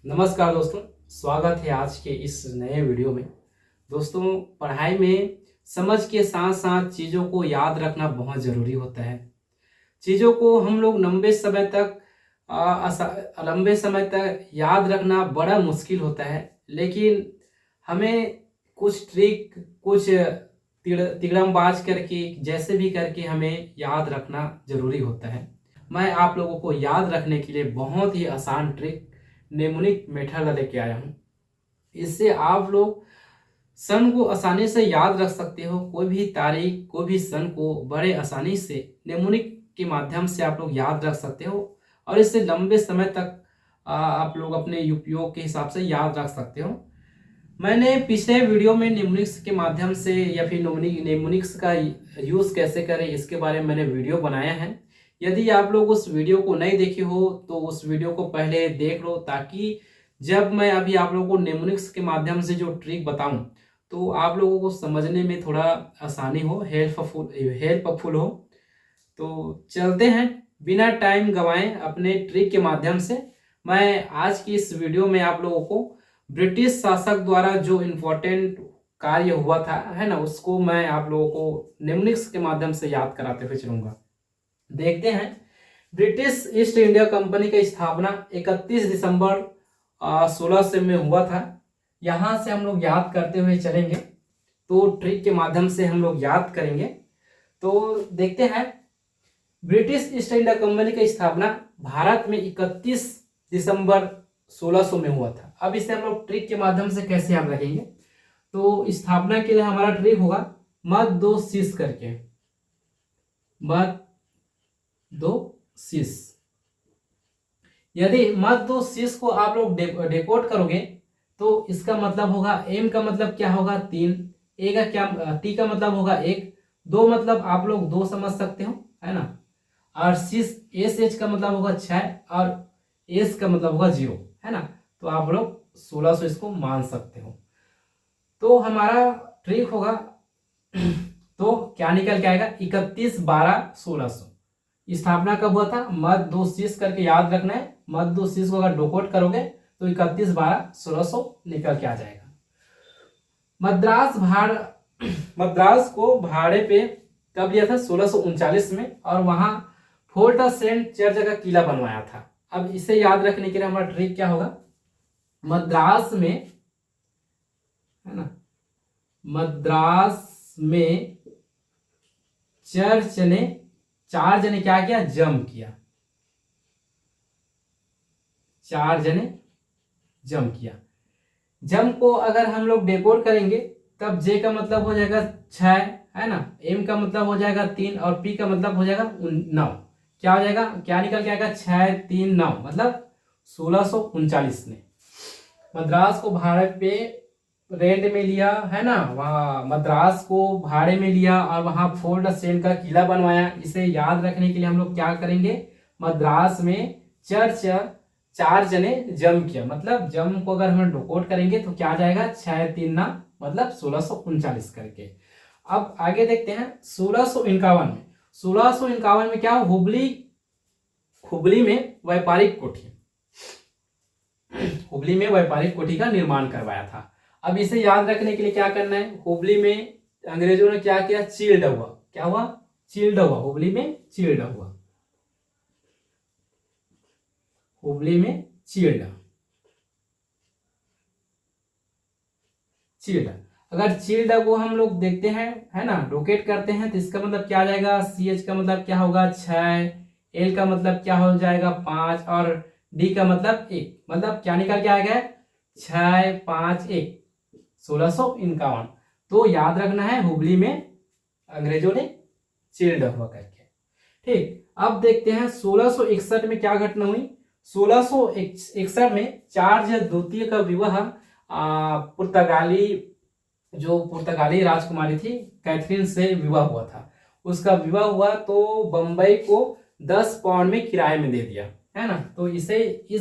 नमस्कार दोस्तों, स्वागत है आज के इस नए वीडियो में। दोस्तों, पढ़ाई में समझ के साथ साथ चीज़ों को याद रखना बहुत ज़रूरी होता है। चीज़ों को हम लोग लंबे समय तक याद रखना बड़ा मुश्किल होता है, लेकिन हमें कुछ ट्रिक, कुछ तिड़मबाज करके, जैसे भी करके हमें याद रखना ज़रूरी होता है। मैं आप लोगों को याद रखने के लिए बहुत ही आसान ट्रिक, नेमोनिक मेथड लेके आया हूँ। इससे आप लोग सन को आसानी से याद रख सकते हो। कोई भी तारीख, कोई भी सन को बड़े आसानी से नेमोनिक के माध्यम से आप लोग याद रख सकते हो और इससे लंबे समय तक आप लोग अपने उपयोग के हिसाब से याद रख सकते हो। मैंने पिछले वीडियो में नेमोनिक्स के माध्यम से या फिर नेमोनिक्स का यूज़ कैसे करें इसके बारे में मैंने वीडियो बनाया है। यदि आप लोग उस वीडियो को नहीं देखे हो तो उस वीडियो को पहले देख लो, ताकि जब मैं अभी आप लोगों को नेमोनिक्स के माध्यम से जो ट्रिक बताऊं तो आप लोगों को समझने में थोड़ा आसानी हो, हेल्पफुल हो। तो चलते हैं, बिना टाइम गंवाए अपने ट्रिक के माध्यम से। मैं आज की इस वीडियो में आप लोगों को ब्रिटिश शासक द्वारा जो इम्पोर्टेंट कार्य हुआ था, है ना, उसको मैं आप लोगों को निम्नलिखित के माध्यम से याद कराते हुए चलूंगा। देखते हैं, ब्रिटिश ईस्ट इंडिया कंपनी की स्थापना 31 दिसंबर 1600 में हुआ था। यहां से हम लोग याद करते हुए चलेंगे, तो ट्रिक के माध्यम से हम लोग याद करेंगे। तो देखते हैं, ब्रिटिश ईस्ट इंडिया कंपनी की स्थापना भारत में 31 दिसंबर 1600 में हुआ था। अब इसे हम लोग ट्रिक के माध्यम से कैसे याद रखेंगे, तो स्थापना के लिए हमारा ट्रिक होगा मत दो शीश करके, मत दो शीश। यदि मत दो शीश को आप लोग डेकोड करोगे तो इसका मतलब होगा, एम का मतलब क्या होगा 3, ए का क्या, टी का मतलब होगा 1, 2 मतलब आप लोग 2 समझ सकते हो, है ना, और शीश एस एच का मतलब होगा 6 और एस का मतलब होगा 0, है ना। तो आप लोग 1600 इसको मान सकते हो। तो हमारा ट्रिक होगा तो क्या निकल के आएगा, 31/12/1600। स्थापना कब हुआ था, मत दो शीश करके याद रखना है। मत दो शीश को अगर डोकोड करोगे तो 31/12/1600 निकल के आ जाएगा। मद्रास को भाड़े पे कब लिया था, 1639 में, और वहां फोर्ट सेंट चर्च का किला बनवाया था। अब इसे याद रखने के लिए हमारा ट्रिक क्या होगा, मद्रास में, है ना, मद्रास में चर्च ने 4 जने क्या किया, जम किया, 4 जने जम किया। जम को अगर हम लोग डेकोड करेंगे तब जे का मतलब हो जाएगा 6, है ना, एम का मतलब हो जाएगा 3 और पी का मतलब हो जाएगा 9। क्या हो जाएगा, क्या निकल के आएगा, 6 3 9, मतलब 1639 ने मद्रास को भाड़े पे रेंट में लिया, है ना, वहाँ मद्रास को भाड़े में लिया और वहाँ फोर्ट सेंट का किला बनवाया। इसे याद रखने के लिए हम लोग क्या करेंगे, मद्रास में चर्च 4 जने जम किया, मतलब जम को अगर हम डोकोड करेंगे तो क्या आ जाएगा, 6 3 9, मतलब 1639 करके। अब आगे देखते हैं, 1651 में क्या, हुबली में व्यापारिक कोठी का निर्माण करवाया था। अब इसे याद रखने के लिए क्या करना है, हुबली में अंग्रेजों ने क्या किया, चिल्ड हुआ, क्या हुआ, चिल्ड हुआ, हुबली में चिल्ड हुआ, हुबली में चिल्ड। अगर चिल्ड को हम लोग देखते हैं, है ना, लोकेट करते हैं, तो इसका मतलब क्या आ जाएगा, सी एच का मतलब क्या होगा 6, एल का मतलब क्या हो जाएगा 5 और डी का मतलब 1, मतलब क्या निकल के आएगा 6 5 1, 1651। तो याद रखना है, हुबली में अंग्रेजों ने चिल्ड हुआ करके। ठीक, अब देखते हैं 1661 में क्या घटना हुई। 1661 में चार्ल्स द्वितीय का विवाह पुर्तगाली राजकुमारी थी कैथरीन से विवाह हुआ था। उसका विवाह हुआ तो बंबई को 10 पाउंड में किराए में दे दिया, है ना। तो इस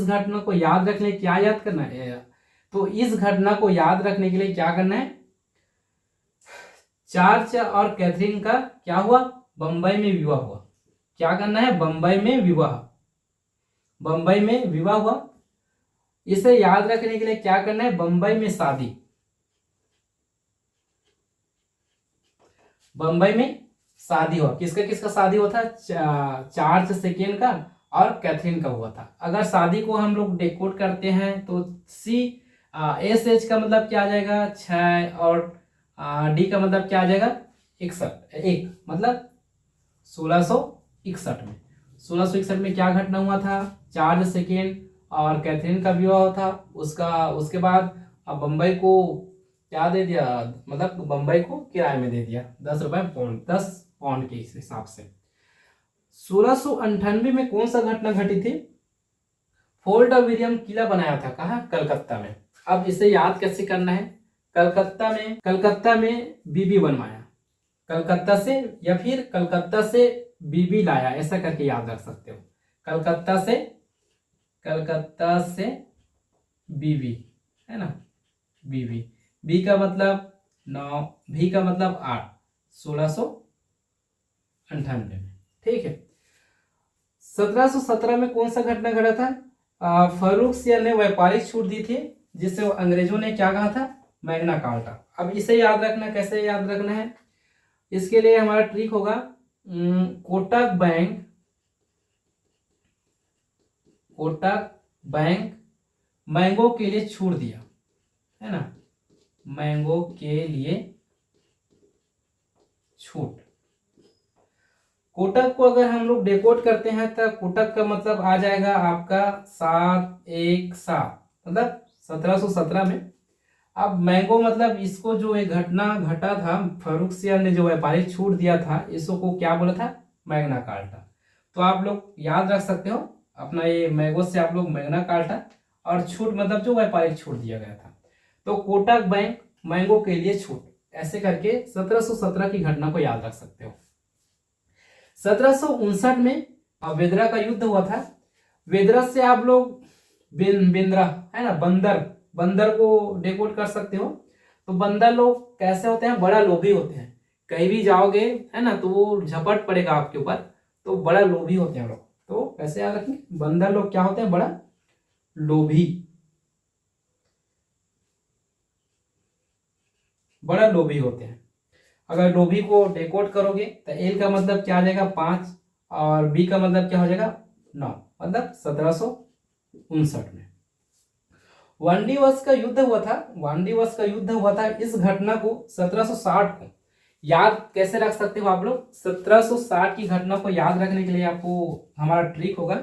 घटना को याद रखने क्या याद करना है, तो इस घटना को याद रखने के लिए क्या करना है, चार्ल्स और कैथरीन का क्या हुआ, बंबई में विवाह हुआ। क्या करना है, बंबई में विवाह हुआ। इसे याद रखने के लिए क्या करना है, बंबई में शादी, बंबई में शादी हुआ, किसका किसका शादी हुआ था, चार्ल्स सेकेंड का और कैथरीन का हुआ था। अगर शादी को हम लोग डेकोड करते हैं तो सी एस एच का मतलब क्या आ जाएगा 6 और डी का मतलब क्या आ जाएगा 61, एक मतलब 1661 में। 1661 में क्या घटना हुआ था, चार्ल्स सेकेंड और कैथरीन का विवाह था उसका। उसके बाद अब बम्बई को क्या दे दिया, मतलब बम्बई को किराए में दे दिया 10 रुपए पौंड, 10 पौंड के हिसाब से। 1698 में कौन सा घटना घटी थी, फोर्ट विलियम किला बनाया था, कहाँ, कलकत्ता में। अब इसे याद कैसे करना है, कलकत्ता में बीबी बनवाया, कलकत्ता से, या फिर कलकत्ता से बीबी लाया, ऐसा करके याद रख सकते हो। कलकत्ता से बीबी, है ना, बीबी, बी का मतलब 9, भी का मतलब 8, 1698 में, ठीक है। 1717 में कौन सा घटना घटा था, फारूक सिया ने व्यापारिक छूट दी थी, जिससे वो अंग्रेजों ने क्या कहा था, मैग्ना कार्टा। अब इसे याद रखना, कैसे याद रखना है, इसके लिए हमारा ट्रिक होगा, कोटक बैंक मैंगो के लिए छूट दिया, है ना, मैंगो के लिए छूट। कोटक को अगर हम लोग डेकोड करते हैं तो कोटक का मतलब आ जाएगा आपका 717, मतलब 1717 में। अब मैंगो मतलब इसको जो एक घटना घटा था, फारूक सिया ने जो व्यापारिक छूट दिया था, इसको क्या बोला था, मैग्ना कार्टा। तो आप लोग याद रख सकते हो अपना, ये मैंगो से आप लोग मैग्ना कार्टा, और छूट मतलब जो व्यापारिक छूट दिया गया था। तो कोटक बैंक मैंगो के लिए छूट, ऐसे करके 1717 की घटना को याद रख सकते हो। 1759 में वेदरा का युद्ध हुआ था। वेदरा से आप लोग बिंद्रा, है ना, बंदर को डेकोड कर सकते हो। तो बंदर लोग कैसे होते हैं, बड़ा लोभी होते हैं, कहीं भी जाओगे, है ना, तो वो झपट पड़ेगा आपके ऊपर, तो बड़ा लोभी होते हैं लोग। तो कैसे याद रखेंगे, बंदर लोग क्या होते हैं, बड़ा लोभी, बड़ा लोभी होते हैं। अगर लोभी को डेकोड करोगे तो एल का मतलब क्या आ जाएगा 5, और बी का मतलब क्या हो जाएगा 9, मतलब 1759 में वांडी वॉर्स का युद्ध हुआ था। इस घटना को 1760 को याद कैसे रख सकते हो आप लोग, 1760 की घटना को याद रखने के लिए आपको हमारा ट्रिक होगा,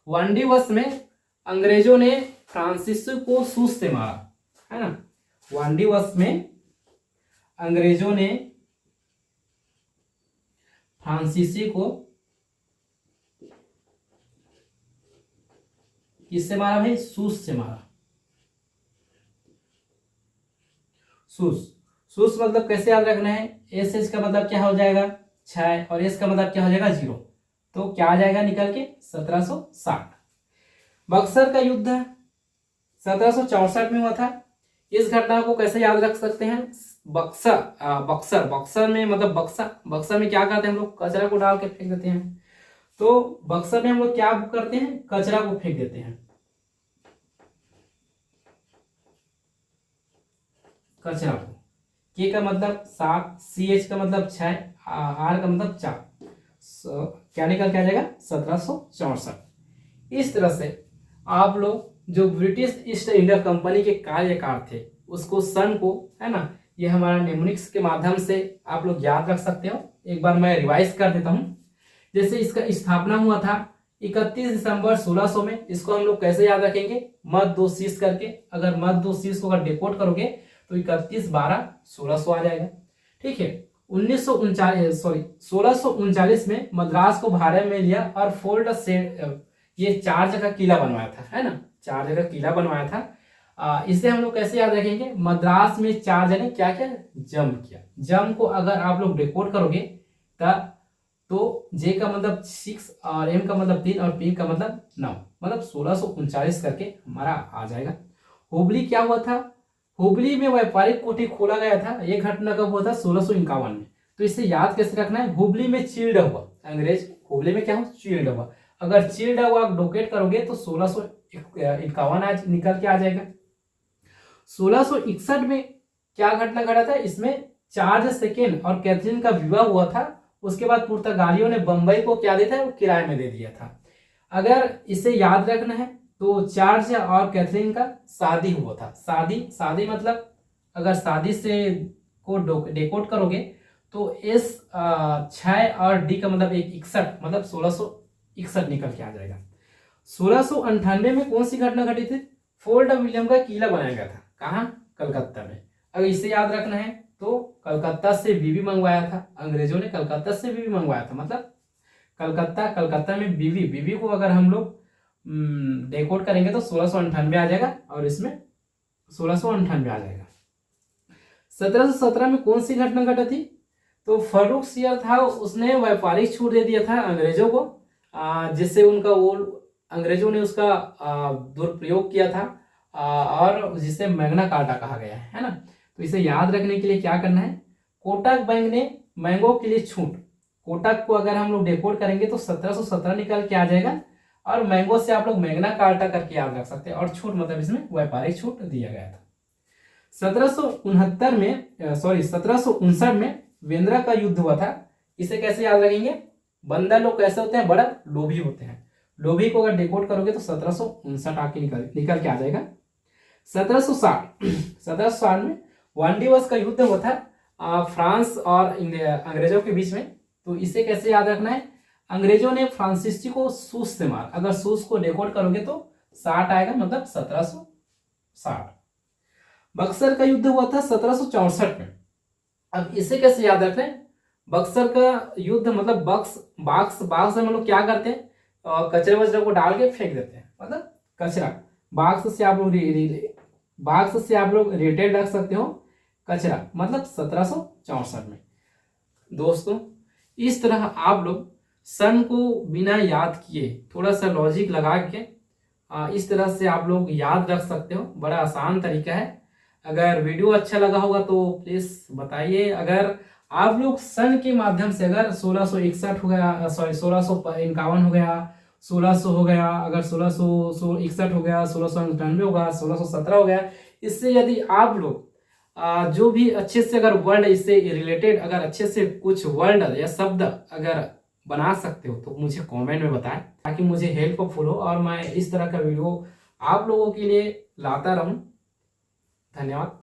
वांडी वॉर्स में अंग्रेजों ने फ्रांसिसो को सूस से मारा, है ना, वांडी वॉर्स में अंग्रेजों ने फ्रांसीसी को किससे मारा भाई, सूस से मारा। सूस मतलब कैसे याद रखना है, एस का मतलब क्या हो जाएगा 6, और एस का मतलब क्या हो जाएगा 0, तो क्या आ जाएगा निकल के 1760। बक्सर का युद्ध 1764 में हुआ था। इस घटना को कैसे याद रख सकते हैं, बक्सर में मतलब बक्सर में क्या करते हैं हम लोग, कचरा को डाल के फेंक देते हैं। तो बक्सर में हम लोग क्या करते हैं, कचरा को फेंक देते हैं, कचरा को। के का मतलब 7, CH का मतलब 6, R का मतलब 4, क्या निकल के आ जाएगा 1764। इस तरह से आप लोग जो ब्रिटिश ईस्ट इंडिया कंपनी के कार्यकार थे उसको सन को, है ना, ये हमारा नेमोनिक्स के माध्यम से आप लोग याद रख सकते हो। एक बार मैं रिवाइज कर देता हूँ। जैसे इसका स्थापना हुआ था 31 दिसंबर 1600 में, इसको हम लोग कैसे याद रखेंगे, मध्य 2 शीर्ष करके। अगर मध्य 2 शीर्ष को अगर डेकोड करोगे तो 31/12/1600 आ जाएगा, ठीक है। 1639 में मद्रास को भाड़े में लिया और फोर्ट से ये 4 जगह किला बनवाया था, है ना, 4 जगह किला बनवाया था। इसे हम लोग कैसे याद रखेंगे, मद्रास में 4 जने क्या क्या जम किया। जम को अगर आप लोग डेकोड करोगे तो जे का मतलब 6 और एम का मतलब 3 और पी का मतलब 9, मतलब 1639 करके हमारा आ जाएगा। हुबली क्या हुआ था, हुबली में व्यापारिक कोठी खोला गया था। यह घटना कब हुआ था, 1651 में। तो इसे याद कैसे रखना है, हुबली में चिल्ड हुआ, अंग्रेज हुबली में क्या हुआ, चिल्ड हुआ। अगर चिल्ड को आप लोकेट करोगे तो 1651 आज निकल के आ जाएगा। 1661 में क्या घटना घटा था, इसमें चार्ल्स सेकेंड और कैथरीन का विवाह हुआ था। उसके बाद पुर्तगालियों ने बंबई को क्या दिया था, वो किराए में दे दिया था। अगर इसे याद रखना है तो चार्ल्स और कैथरीन का शादी हुआ था। शादी मतलब अगर शादी से को डेकोड करोगे तो एस 6 और डी का मतलब 61, मतलब 1661 निकल के आ जाएगा। 1698 में कौन सी घटना घटी थी, फोर्ट विलियम का किला बनाया गया था। कहाँ, कलकत्ता में। अगर इसे याद रखना है तो कलकत्ता से बीवी मंगवाया था, अंग्रेजों ने कलकत्ता से बीवी मंगवाया था। मतलब कलकत्ता में बीवी को अगर हम लोग डेकोड करेंगे तो 1698 आ जाएगा, और इसमें 1698 आ जाएगा। 1717 में कौन सी घटना घटी थी, तो फर्रुख सियर था, उसने व्यापारिक छूट दे दिया था अंग्रेजों को, जिससे उनका वो अंग्रेजों ने उसका दुरुपयोग किया था, और जिसे मैग्ना कार्टा कहा गया है ना। तो इसे याद रखने के लिए क्या करना है, कोटक बैंक ने मैंगो के लिए छूट, कोटक को अगर हम लोग डेकोड करेंगे तो 1717 निकल के आ जाएगा, और मैंगो से आप लोग मैग्ना कार्टा करके याद रख सकते हैं, और छूट मतलब इसमें व्यापारिक छूट दिया गया था। 1759 में वेंद्रा का युद्ध हुआ था। इसे कैसे याद रखेंगे, बंदा लोग कैसे होते हैं, बड़ा लोभी होते हैं। लोभी को अगर डेकोड करोगे तो 1759 आके निकल के आ जाएगा। 1760 में वन दिवस का युद्ध हुआ था फ्रांस और अंग्रेजों के बीच में। तो इसे कैसे याद रखना है, अंग्रेजों ने फ्रांसिसी को सूस से मार, अगर सूस को डेकोड करोगे तो 60 आएगा, मतलब 1760। बक्सर का युद्ध हुआ था 1764 में। अब इसे कैसे याद रखें, बक्सर का युद्ध मतलब बाक्स से हम लोग क्या करते हैं, कचरे वचरे को डाल के फेंक देते हैं, मतलब कचरा। बाक्स से आप लोग रिलेटेड रख सकते हो कचरा, मतलब 1764 में। दोस्तों इस तरह आप लोग सन को बिना याद किए थोड़ा सा लॉजिक लगा के इस तरह से आप लोग याद रख सकते हो। बड़ा आसान तरीका है। अगर वीडियो अच्छा लगा होगा तो प्लीज बताइए। अगर आप लोग सन के माध्यम से अगर 1661 हो गया, सॉरी 1651 हो गया, 1600 हो गया, अगर 1661 हो गया, 1699 होगा, 1617 हो गया, इससे यदि आप लोग जो भी अच्छे से अगर वर्ड इससे रिलेटेड अगर अच्छे से कुछ वर्ड या शब्द अगर बना सकते हो तो मुझे कमेंट में बताएं, ताकि मुझे हेल्पफुल हो और मैं इस तरह का वीडियो आप लोगों के लिए लाता रहूं। धन्यवाद।